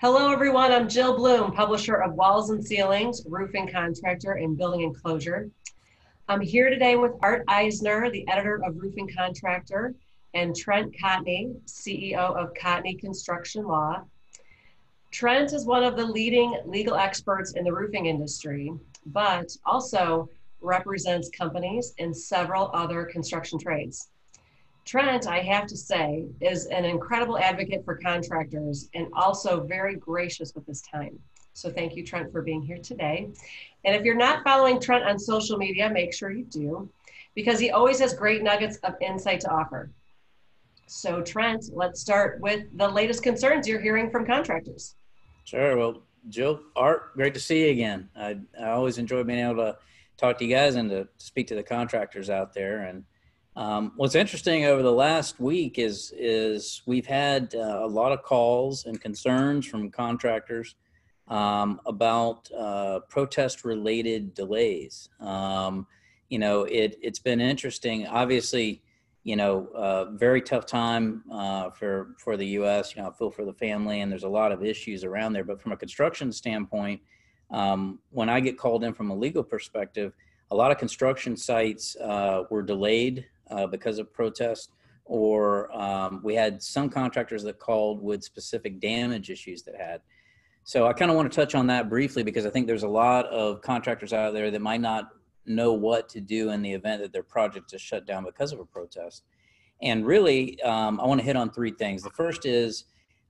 Hello, everyone. I'm Jill Bloom, publisher of Walls and Ceilings, roofing contractor, and building enclosure. I'm here today with Art Eisner, the editor of Roofing Contractor, and Trent Cotney, CEO of Cotney Construction Law. Trent is one of the leading legal experts in the roofing industry, but also represents companies in several other construction trades. Trent, I have to say, is an incredible advocate for contractors and also very gracious with his time. So thank you, Trent, for being here today. And if you're not following Trent on social media, make sure you do, because he always has great nuggets of insight to offer. So Trent, let's start with the latest concerns you're hearing from contractors. Sure. Well, Jill, Art, great to see you again. I always enjoy being able to talk to you guys and to speak to the contractors out there. And what's interesting over the last week is we've had a lot of calls and concerns from contractors about protest-related delays. It's been interesting. Obviously, very tough time for the U.S. I feel for the family, and there's a lot of issues around there. But from a construction standpoint, when I get called in from a legal perspective, a lot of construction sites were delayed because of protest, or we had some contractors that called with specific damage issues that had. So I kind of want to touch on that briefly, because I think there's a lot of contractors out there that might not know what to do in the event that their project is shut down because of a protest. And really, I want to hit on three things. The first is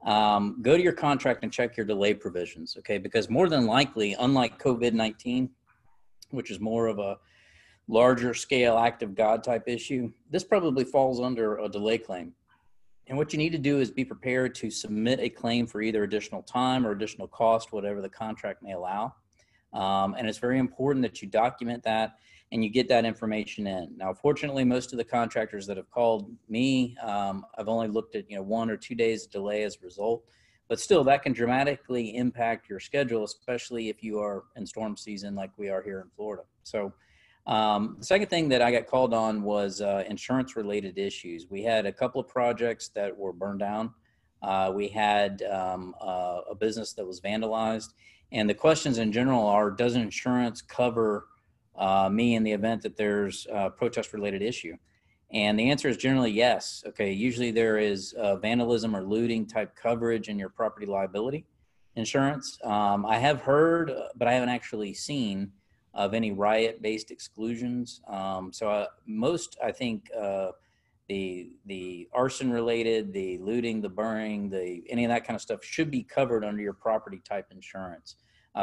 go to your contract and check your delay provisions, okay? Because more than likely, unlike COVID-19, which is more of a larger scale act of God type issue, this probably falls under a delay claim. And what you need to do is be prepared to submit a claim for either additional time or additional cost, whatever the contract may allow. And it's very important that you document that and you get that information in. Now, fortunately, most of the contractors that have called me, I've only looked at 1 or 2 days delay as a result, but still that can dramatically impact your schedule, especially if you are in storm season like we are here in Florida. So the second thing that I got called on was insurance related issues. We had a couple of projects that were burned down. We had a business that was vandalized. And the questions in general are, does insurance cover me in the event that there's a protest-related issue? And the answer is generally yes. Okay, usually there is vandalism or looting type coverage in your property liability insurance. I have heard, but I haven't actually seen of any riot-based exclusions. Most, I think, the arson-related, the looting, the burning, any of that kind of stuff should be covered under your property type insurance.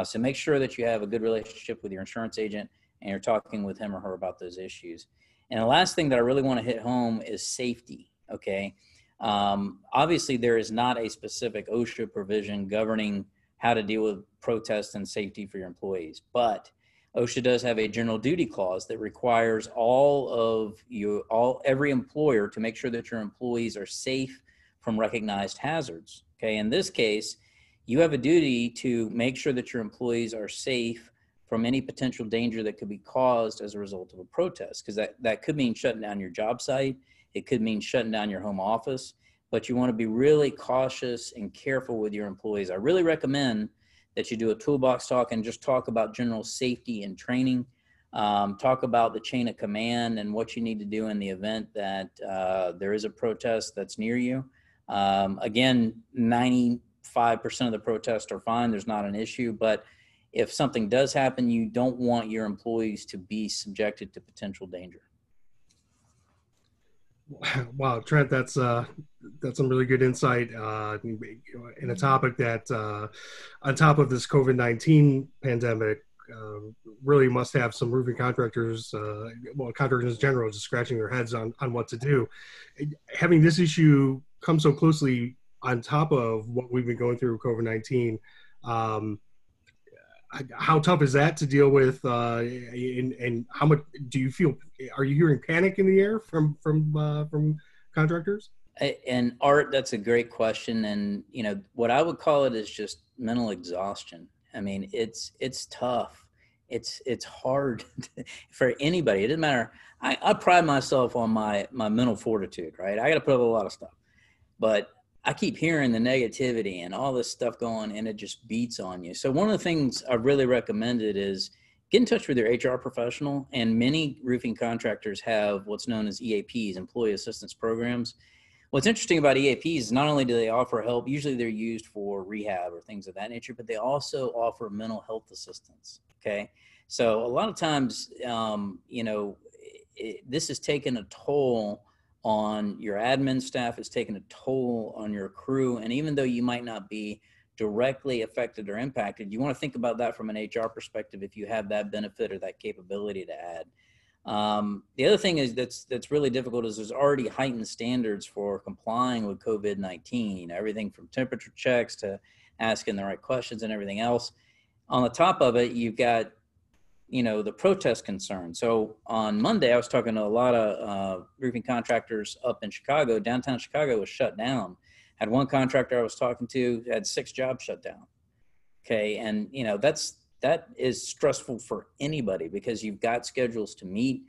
So make sure that you have a good relationship with your insurance agent and you're talking with him or her about those issues. And the last thing that I really want to hit home is safety, okay? Obviously, there is not a specific OSHA provision governing how to deal with protests and safety for your employees, but OSHA does have a general duty clause that requires every employer to make sure that your employees are safe from recognized hazards. Okay, in this case, you have a duty to make sure that your employees are safe from any potential danger that could be caused as a result of a protest, because that could mean shutting down your job site. It could mean shutting down your home office, but you want to be really cautious and careful with your employees. I really recommend that you do a toolbox talk and just talk about general safety and training. Talk about the chain of command and what you need to do in the event that there is a protest that's near you. Again, 95% of the protests are fine. There's not an issue. But if something does happen, you don't want your employees to be subjected to potential danger. Wow, Trent, that's some really good insight in a topic that, on top of this COVID-19 pandemic, really must have some roofing contractors, contractors in general, just scratching their heads on what to do. Having this issue come so closely on top of what we've been going through with COVID-19, how tough is that to deal with, and how much do you feel, are you hearing panic in the air from contractors? And Art, that's a great question. And, what I would call it is just mental exhaustion. I mean, it's tough. It's hard for anybody. It doesn't matter. I pride myself on my mental fortitude, right? I got to put up with a lot of stuff, but I keep hearing the negativity and all this stuff going, and it just beats on you. So one of the things I really recommended is get in touch with your HR professional, and many roofing contractors have what's known as EAPs, Employee Assistance Programs. What's interesting about EAPs is not only do they offer help, usually they're used for rehab or things of that nature, but they also offer mental health assistance, okay? So a lot of times, this has taken a toll on your admin staff, it's taken a toll on your crew, and even though you might not be directly affected or impacted, you want to think about that from an HR perspective if you have that benefit or that capability to add. The other thing is that's really difficult is there's already heightened standards for complying with COVID-19, everything from temperature checks to asking the right questions and everything else. On the top of it, you've got, the protest concern. So on Monday, I was talking to a lot of roofing contractors up in Chicago. Downtown Chicago was shut down. Had one contractor I was talking to had 6 jobs shut down. Okay, and that is stressful for anybody because you've got schedules to meet.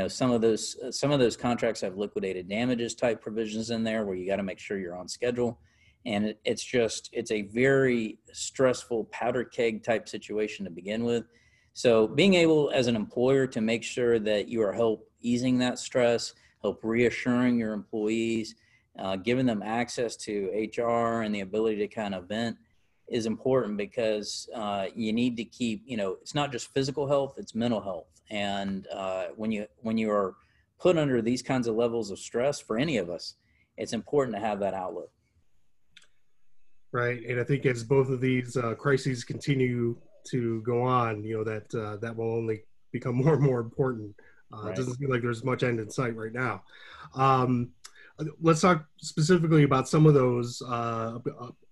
Some of those contracts have liquidated damages type provisions in there where you got to make sure you're on schedule, and it's a very stressful powder keg type situation to begin with. So being able as an employer to make sure that you are help easing that stress, help reassuring your employees, giving them access to HR and the ability to kind of vent is important because you need to keep, it's not just physical health, it's mental health. And when you are put under these kinds of levels of stress for any of us, it's important to have that outlet. Right. And I think as both of these crises continue to go on, that will only become more and more important. Right. It doesn't seem like there's much end in sight right now. Let's talk specifically about some of those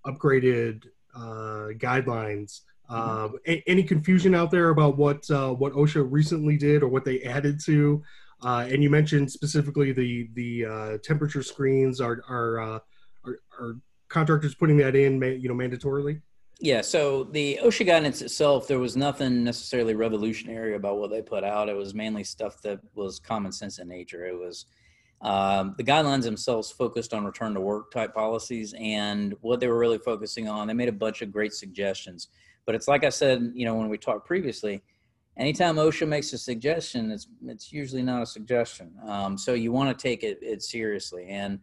upgraded guidelines. Any confusion out there about what OSHA recently did or what they added to? And you mentioned specifically the temperature screens. Are contractors putting that in, mandatorily? Yeah, so the OSHA guidance itself, there was nothing necessarily revolutionary about what they put out. It was mainly stuff that was common sense in nature. It was the guidelines themselves focused on return to work type policies, and what they were really focusing on, they made a bunch of great suggestions. But it's like I said, when we talked previously, anytime OSHA makes a suggestion, it's usually not a suggestion. So you want to take it seriously. And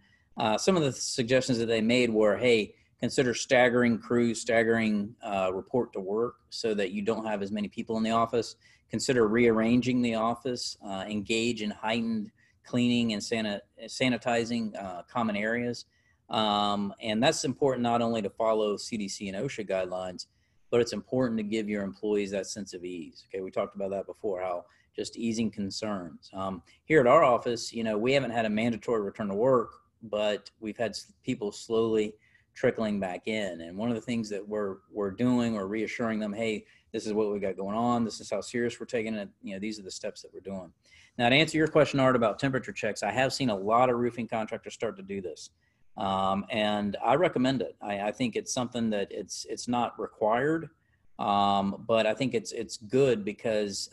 some of the suggestions that they made were, hey, consider staggering crews, staggering report to work so that you don't have as many people in the office. Consider rearranging the office, engage in heightened cleaning and sanitizing common areas. And that's important not only to follow CDC and OSHA guidelines, but it's important to give your employees that sense of ease. Okay, we talked about that before, how just easing concerns. Here at our office, we haven't had a mandatory return to work, but we've had people slowly trickling back in. And one of the things that we're doing, or reassuring them, hey, this is what we got going on. This is how serious we're taking it. These are the steps that we're doing. Now, to answer your question, Art, about temperature checks, I have seen a lot of roofing contractors start to do this. And I recommend it. I think it's something that it's not required, but I think it's good because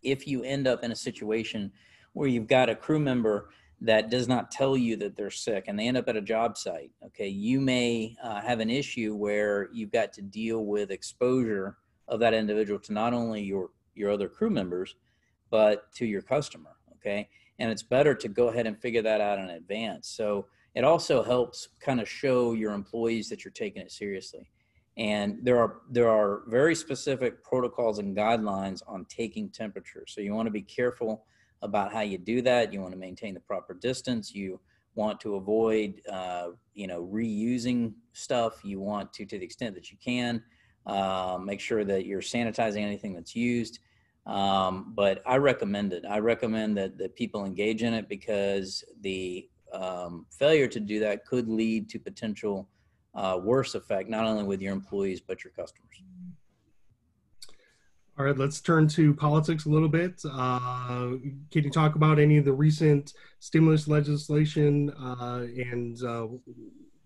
if you end up in a situation where you've got a crew member that does not tell you that they're sick and they end up at a job site, okay, you may have an issue where you've got to deal with exposure of that individual to not only your other crew members, but to your customer, okay? And it's better to go ahead and figure that out in advance. So it also helps kind of show your employees that you're taking it seriously. And there are very specific protocols and guidelines on taking temperature. So you want to be careful about how you do that. You want to maintain the proper distance. You want to avoid, reusing stuff. You want to the extent that you can, make sure that you're sanitizing anything that's used. But I recommend it. I recommend that people engage in it because the failure to do that could lead to potential worse effect, not only with your employees, but your customers. All right, let's turn to politics a little bit. Can you talk about any of the recent stimulus legislation and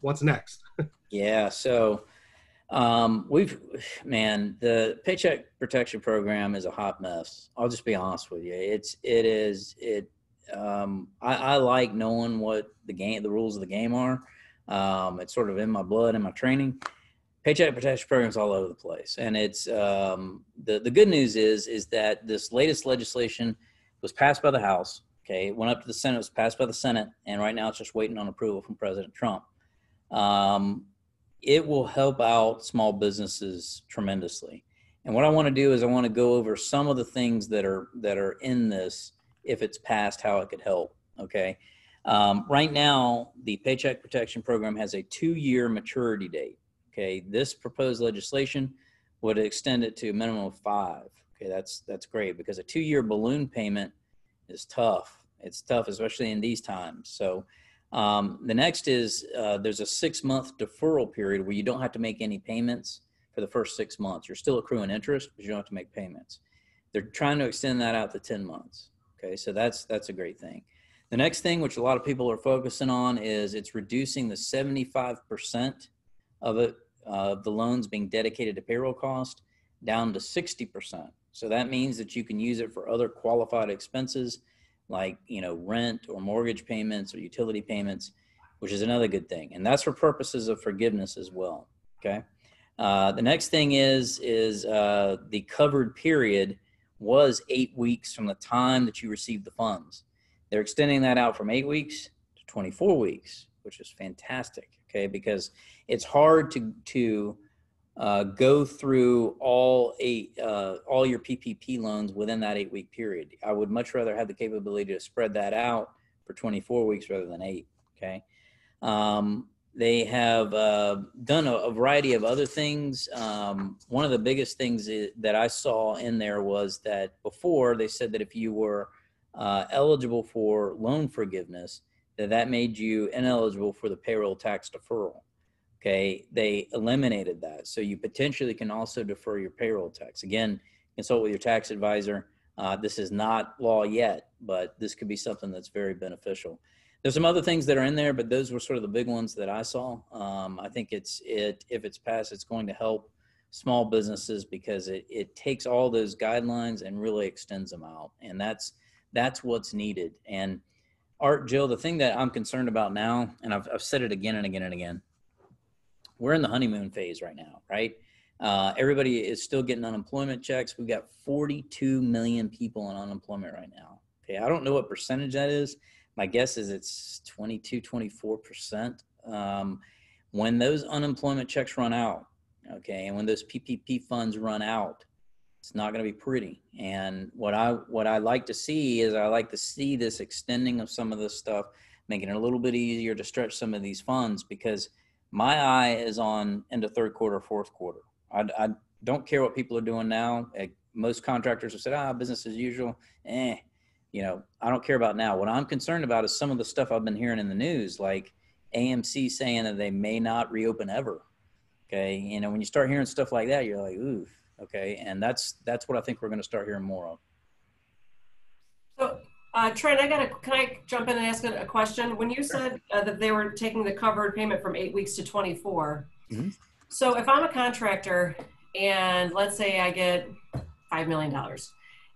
what's next? Yeah, so the Paycheck Protection Program is a hot mess. I'll just be honest with you. I like knowing what the rules of the game are. It's sort of in my blood and my training. Paycheck protection programs all over the place. And it's, the good news is that this latest legislation was passed by the House. Okay. It went up to the Senate, it was passed by the Senate. And right now it's just waiting on approval from President Trump. It will help out small businesses tremendously. And what I want to do is I want to go over some of the things that are in this, if it's passed, how it could help. Okay. Right now, the Paycheck Protection Program has a 2-year maturity date. Okay. This proposed legislation would extend it to a minimum of 5. Okay. That's great, because a 2-year balloon payment is tough. It's tough, especially in these times. So the next is there's a 6-month deferral period where you don't have to make any payments for the first 6 months. You're still accruing interest, but you don't have to make payments. They're trying to extend that out to 10 months. Okay, so that's a great thing. The next thing, which a lot of people are focusing on, is it's reducing the 75% of it, the loans being dedicated to payroll cost, down to 60%. So that means that you can use it for other qualified expenses like, rent or mortgage payments or utility payments, which is another good thing. And that's for purposes of forgiveness as well. Okay. The next thing is the covered period was 8 weeks from the time that you received the funds. They're extending that out from 8 weeks to 24 weeks, which is fantastic. Okay. Because it's hard to go through all your PPP loans within that 8-week period. I would much rather have the capability to spread that out for 24 weeks rather than 8. Okay. They have done a variety of other things. One of the biggest things that I saw in there was that before they said that if you were eligible for loan forgiveness, that made you ineligible for the payroll tax deferral. Okay, they eliminated that. So you potentially can also defer your payroll tax. Again, consult with your tax advisor. This is not law yet, but this could be something that's very beneficial. There's some other things that are in there, but those were sort of the big ones that I saw. I think if it's passed, it's going to help small businesses because it takes all those guidelines and really extends them out. And that's what's needed. And Art, Jill, the thing that I'm concerned about now, and I've said it again and again and again, we're in the honeymoon phase right now, right? Everybody is still getting unemployment checks. We've got 42 million people on unemployment right now. Okay, I don't know what percentage that is. My guess is it's 22, 24%. When those unemployment checks run out, okay, and when those PPP funds run out, it's not going to be pretty. And what I like to see is I like to see this extending of some of this stuff, making it a little bit easier to stretch some of these funds, because my eye is on into third quarter, fourth quarter. I don't care what people are doing now. Most contractors have said, business as usual. I don't care about now. What I'm concerned about is some of the stuff I've been hearing in the news, like AMC saying that they may not reopen ever. Okay. When you start hearing stuff like that, you're like, ooh, okay. And that's what I think we're going to start hearing more of. So, Trent, can I jump in and ask a question? When you said that they were taking the covered payment from 8 weeks to 24, mm-hmm. So if I'm a contractor and let's say I get $5 million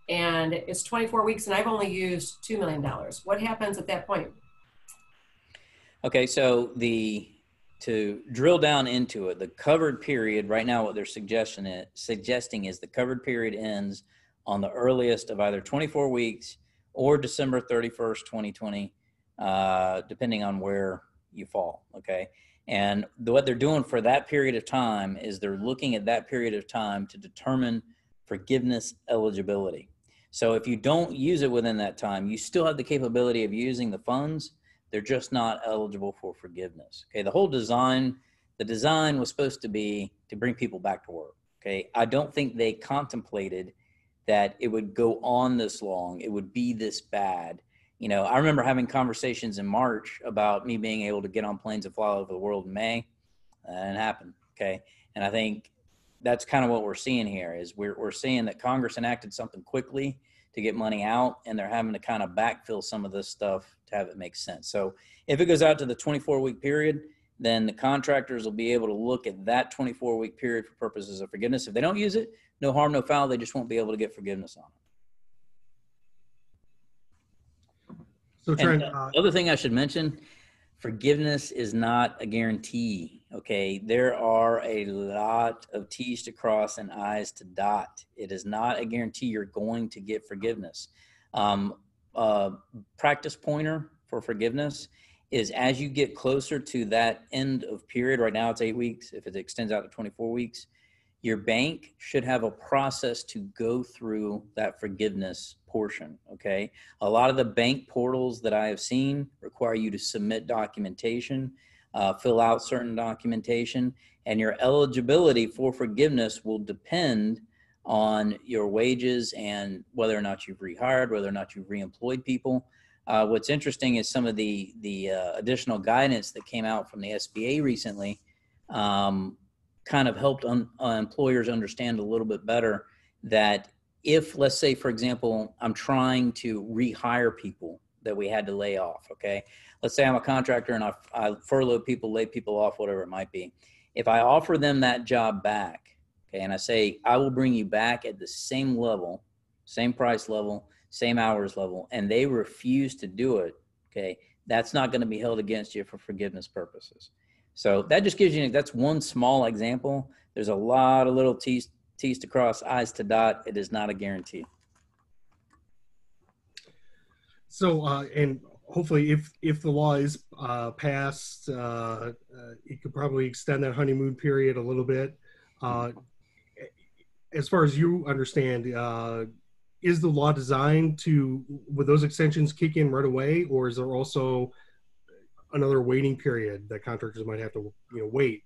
and it's 24 weeks and I've only used $2 million, what happens at that point? Okay, so to drill down into it, the covered period right now, what they're suggesting is the covered period ends on the earliest of either 24 weeks or December 31st, 2020, depending on where you fall, okay? And what they're doing for that period of time is they're looking at that period of time to determine forgiveness eligibility. So if you don't use it within that time, you still have the capability of using the funds. They're just not eligible for forgiveness, okay? The design was supposed to be to bring people back to work, okay? I don't think they contemplated that it would go on this long, it would be this bad. I remember having conversations in March about me being able to get on planes and fly all over the world in May. That didn't happen, okay? And I think that's kind of what we're seeing here is we're seeing that Congress enacted something quickly to get money out, and they're having to kind of backfill some of this stuff to have it make sense. So if it goes out to the 24-week period, then the contractors will be able to look at that 24-week period for purposes of forgiveness. If they don't use it, no harm, no foul. They just won't be able to get forgiveness on it. So, Trent, the other thing I should mention, Forgiveness is not a guarantee, okay? There are a lot of T's to cross and I's to dot. It is not a guarantee you're going to get forgiveness. Practice pointer for forgiveness is as you get closer to that end of period, right now it's 8 weeks, if it extends out to 24 weeks, your bank should have a process to go through that forgiveness portion, okay? A lot of the bank portals that I have seen require you to submit documentation, fill out certain documentation, and your eligibility for forgiveness will depend on your wages and whether or not you've rehired, whether or not you've reemployed people. What's interesting is some of the additional guidance that came out from the SBA recently kind of helped employers understand a little bit better that if, let's say, for example, I'm trying to rehire people that we had to lay off, okay? Let's say I'm a contractor and I furlough people, lay people off, whatever it might be. If I offer them that job back, okay, and I say, I will bring you back at the same level, same price level, same hours level, and they refuse to do it, okay, that's not going to be held against you for forgiveness purposes. So that just gives you, that's one small example. There's a lot of little T's to cross, I's to dot. It is not a guarantee. So, and hopefully if the law is passed, it could probably extend that honeymoon period a little bit. As far as you understand, is the law designed to, would those extensions kick in right away, or is there also another waiting period that contractors might have to, wait?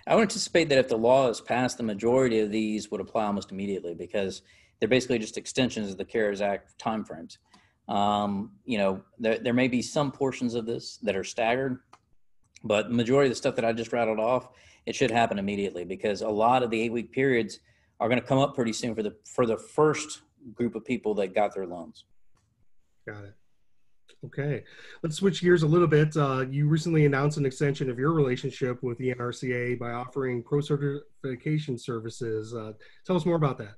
I would anticipate that if the law is passed, the majority of these would apply almost immediately because they're basically just extensions of the CARES Act timeframes. There may be some portions of this that are staggered, but the majority of the stuff that I just rattled off, it should happen immediately because a lot of the 8-week periods are going to come up pretty soon for the first group of people that got their loans. Got it. Okay, let's switch gears a little bit. You recently announced an extension of your relationship with the NRCA by offering Pro Certification services. Tell us more about that.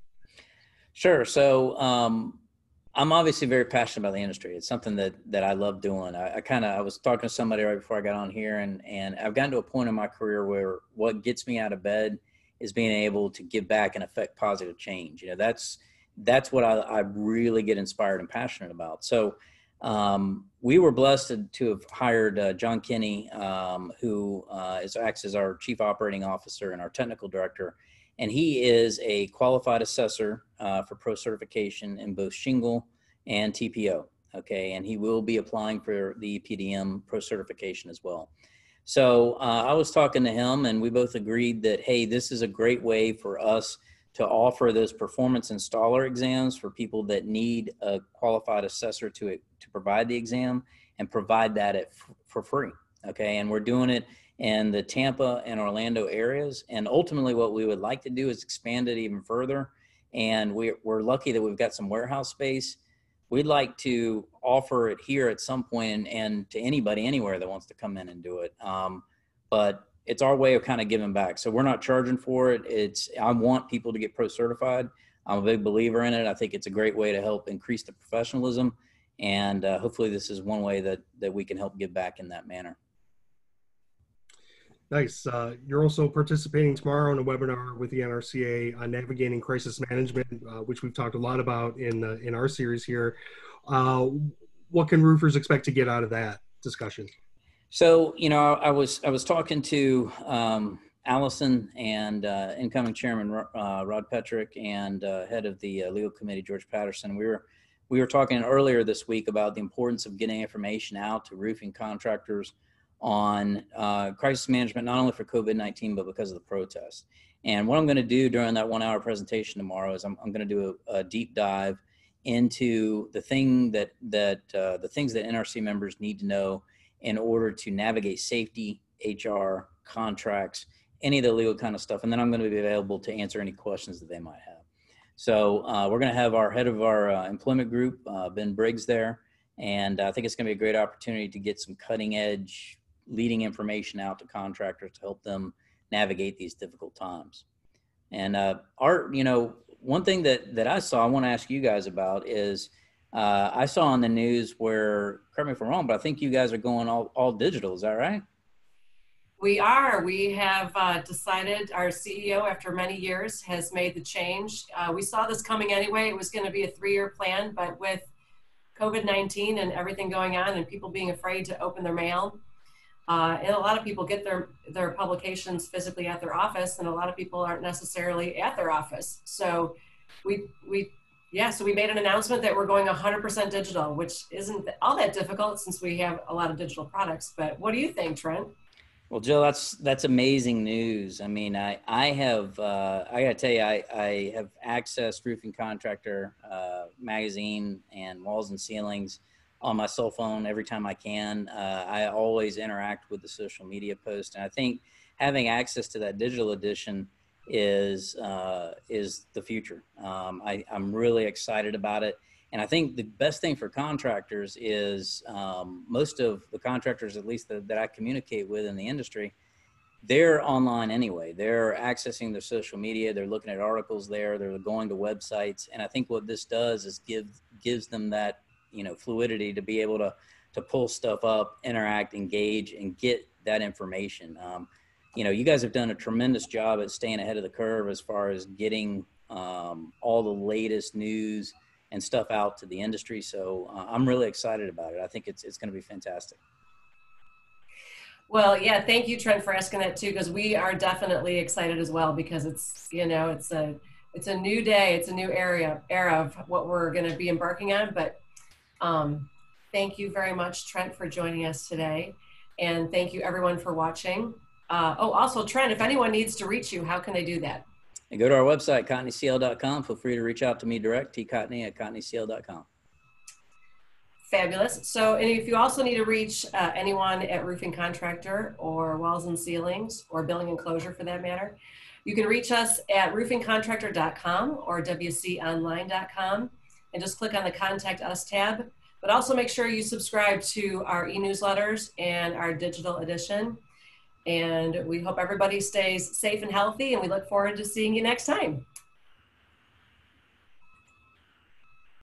Sure. So I'm obviously very passionate about the industry. It's something that I love doing. I was talking to somebody right before I got on here, and I've gotten to a point in my career where what gets me out of bed is being able to give back and affect positive change. That's what I really get inspired and passionate about. So we were blessed to have hired John Kinney, who acts as our chief operating officer and our technical director. And he is a qualified assessor for pro certification in both shingle and TPO. Okay. And he will be applying for the PDM pro certification as well. So I was talking to him and we both agreed that, hey, this is a great way for us to offer those performance installer exams for people that need a qualified assessor to provide the exam and provide that for free. Okay. And we're doing it in the Tampa and Orlando areas. And ultimately what we would like to do is expand it even further. And we're lucky that we've got some warehouse space. We'd like to offer it here at some point and to anybody anywhere that wants to come in and do it. But it's our way of kind of giving back. So we're not charging for it. I want people to get pro certified. I'm a big believer in it. I think it's a great way to help increase the professionalism. And hopefully this is one way that we can help give back in that manner. Nice. You're also participating tomorrow in a webinar with the NRCA on navigating crisis management, which we've talked a lot about in our series here. What can roofers expect to get out of that discussion? So, I was talking to Allison and incoming chairman Rod Petrick and head of the legal committee George Patterson. We were talking earlier this week about the importance of getting information out to roofing contractors on crisis management, not only for COVID-19 but because of the protests. And what I'm going to do during that 1-hour presentation tomorrow is I'm going to do a deep dive into the things that NRC members need to know in order to navigate safety, HR, contracts, any of the legal kind of stuff. And then I'm going to be available to answer any questions that they might have. So we're going to have our head of our employment group, Ben Briggs, there. And I think it's going to be a great opportunity to get some cutting edge leading information out to contractors to help them navigate these difficult times. And one thing that I saw, I want to ask you guys about is I saw on the news where, correct me if I'm wrong, but I think you guys are going all digital. Is that right? We are. We have decided, our CEO, after many years, has made the change. We saw this coming anyway. It was going to be a 3-year plan, but with COVID-19 and everything going on and people being afraid to open their mail, and a lot of people get their publications physically at their office, and a lot of people aren't necessarily at their office. So we made an announcement that we're going 100% digital, which isn't all that difficult since we have a lot of digital products. But what do you think, Trent? Well, Jill, that's amazing news. I mean, I gotta tell you, I have accessed Roofing Contractor magazine and Walls and Ceilings on my cell phone every time I can. I always interact with the social media post, and I think having access to that digital edition is the future. I'm really excited about it. And I think the best thing for contractors is most of the contractors, at least that I communicate with in the industry, they're online anyway. They're accessing their social media. They're looking at articles there. They're going to websites. And I think what this does is gives them that, fluidity to be able to pull stuff up, interact, engage, and get that information. You guys have done a tremendous job at staying ahead of the curve as far as getting all the latest news and stuff out to the industry. So I'm really excited about it. I think it's going to be fantastic. Well, yeah, thank you, Trent, for asking that too, because we are definitely excited as well, because it's a new day, it's a new era of what we're going to be embarking on. But thank you very much, Trent, for joining us today. And thank you everyone for watching. Also, Trent, if anyone needs to reach you, how can they do that? And go to our website, cottonycl.com. Feel free to reach out to me direct, tcottony@cottonycl.com. Fabulous. So, and if you also need to reach anyone at Roofing Contractor or Walls and Ceilings or Building Enclosure for that matter, you can reach us at roofingcontractor.com or wconline.com and just click on the Contact Us tab. But also make sure you subscribe to our e-newsletters and our digital edition. And we hope everybody stays safe and healthy, and we look forward to seeing you next time.